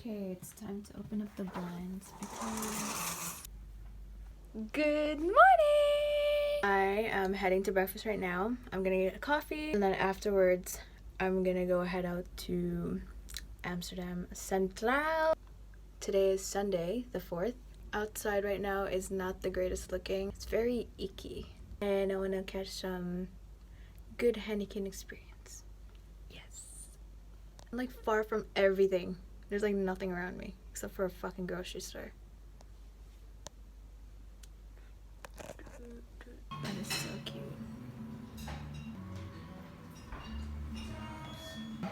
Okay, it's time to open up the blinds because... Good morning! I am heading to breakfast right now. I'm gonna get a coffee and then afterwards I'm gonna go head out to Amsterdam Central. Today is Sunday, the 4th. Outside right now is not the greatest looking. It's very icky. And I wanna catch some good Heineken experience. Yes. I'm like far from everything. There's like nothing around me except for a fucking grocery store. That is so cute.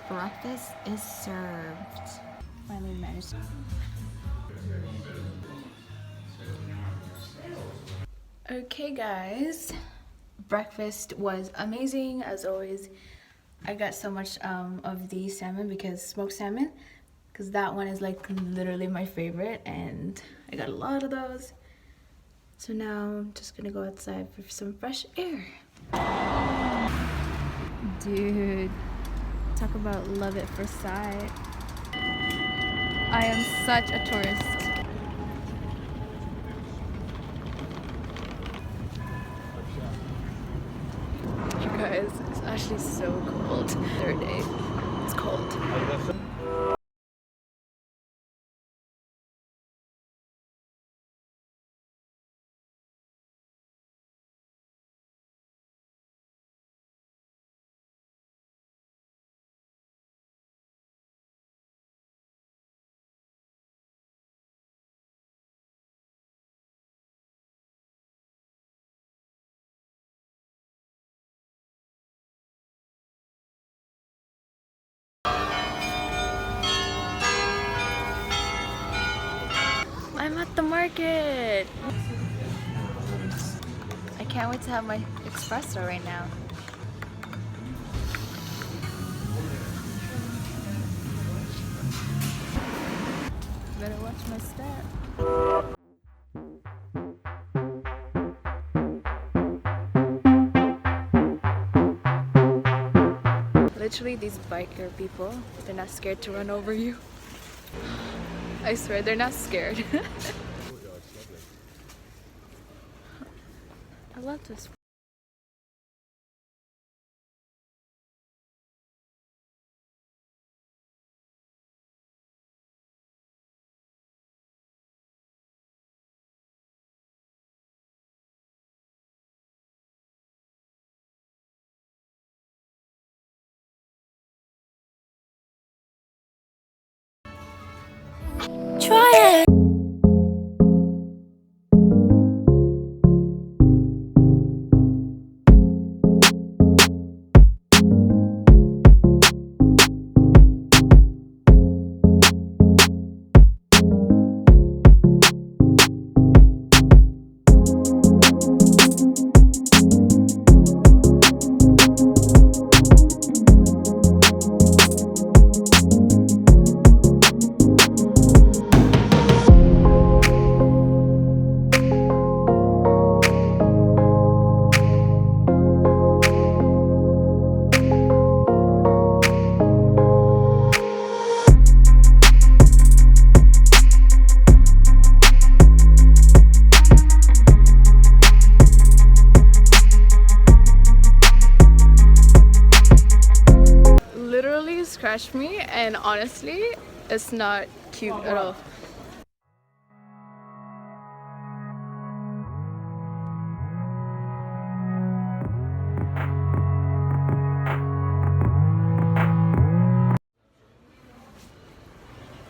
Breakfast is served. Finally managed. Okay guys, breakfast was amazing as always. I got so much of the salmon because smoked salmon, because that one is like literally my favorite and I got a lot of those. So now I'm just gonna go outside for some fresh air. Dude, talk about love at first sight. I am such a tourist. You guys, it's actually so cold. Third day, it's cold. I'm at the market. I can't wait to have my espresso right now. Better watch my step. Literally, these biker people, they're not scared to run over you. I swear, they're not scared. I love this. Try it. Literally scratched me, and honestly, it's not cute at all.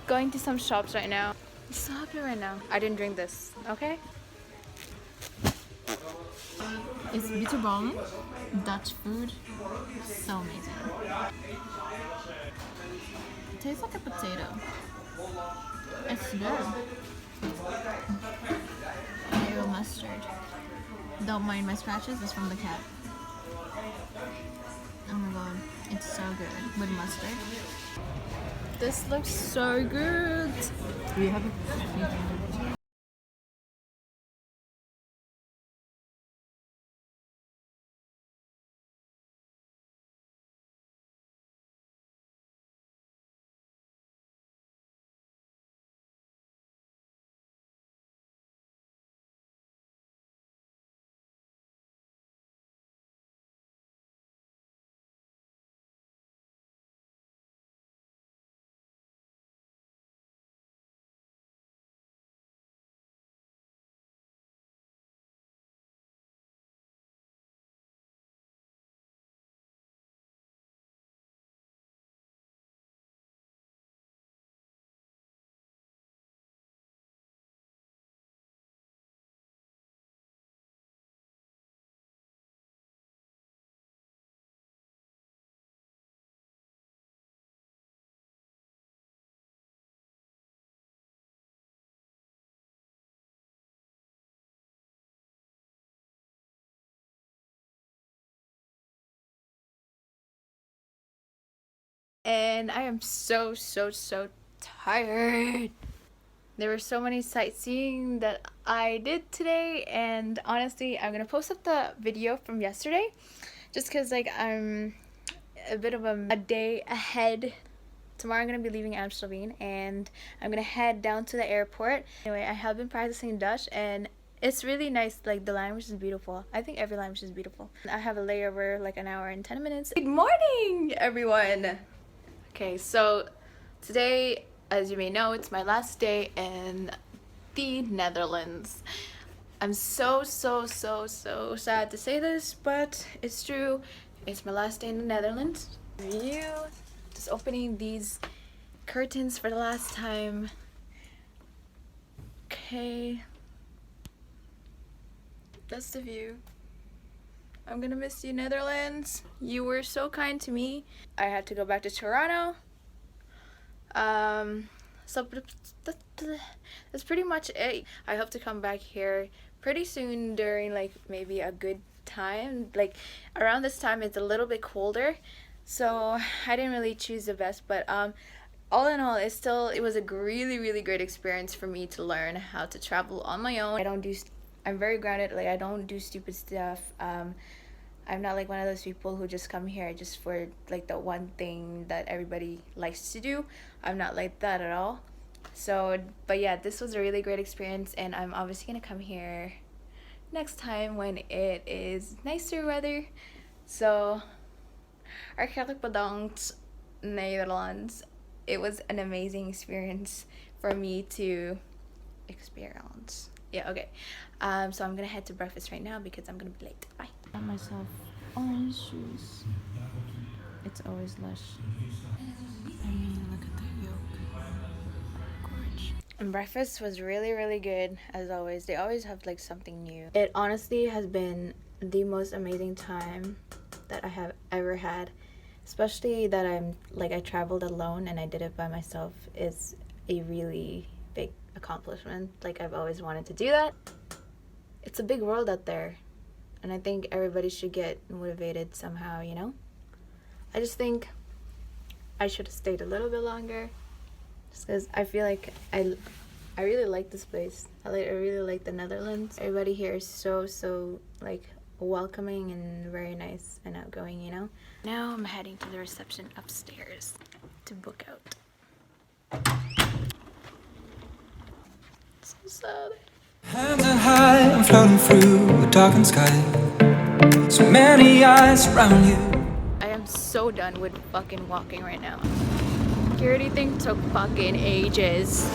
Going to some shops right now. It's so happy right now. I didn't drink this, okay? It's bitterballen, Dutch food. So amazing. It tastes like a potato. It's good. Mayo mustard. Don't mind my scratches, it's from the cat. Oh my god, it's so good with mustard. This looks so good. We have a and I am so tired. There were so many sightseeing that I did today, and honestly, I'm gonna post up the video from yesterday just because like I'm a bit of a day ahead. Tomorrow I'm gonna be leaving Amsterdam and I'm gonna head down to the airport. Anyway, I have been practicing Dutch and it's really nice. Like, the language is beautiful. I think every language is beautiful. I have a layover like an hour and 10 minutes. Good morning, everyone. Okay, so today, as you may know, it's my last day in the Netherlands. I'm so sad to say this, but it's true. It's my last day in the Netherlands. View, just opening these curtains for the last time. Okay, that's the view. I'm gonna miss you, Netherlands. You were so kind to me. I had to go back to Toronto. So that's pretty much it. I hope to come back here pretty soon during like maybe a good time. Like around this time it's a little bit colder, so I didn't really choose the best, but all in all, it was a really great experience for me to learn how to travel on my own. I'm very grounded. Like, I don't do stupid stuff. I'm not like one of those people who just come here just for like the one thing that everybody likes to do. I'm not like that at all. So, but yeah, this was a really great experience, and I'm obviously gonna come here next time when it is nicer weather. So, hartelijk bedankt, Netherlands. It was an amazing experience for me to experience. Yeah, okay. So I'm gonna head to breakfast right now because I'm gonna be late. Bye. I got myself orange shoes. It's always lush. I mean, look at that yolk. Gorge. And breakfast was really good, as always. They always have like something new. It honestly has been the most amazing time that I have ever had. Especially that I traveled alone and I did it by myself is a really big accomplishment. Like, I've always wanted to do that. It's a big world out there, and I think everybody should get motivated somehow, you know? I just think I should have stayed a little bit longer just because I feel like I really like this place. I really like the Netherlands. Everybody here is so like welcoming and very nice and outgoing, you know? Now I'm heading to the reception upstairs to book out. So sad. Hands are high, I'm floating through a darkened sky. So many eyes around you. I am so done with fucking walking right now. Security thing took fucking ages.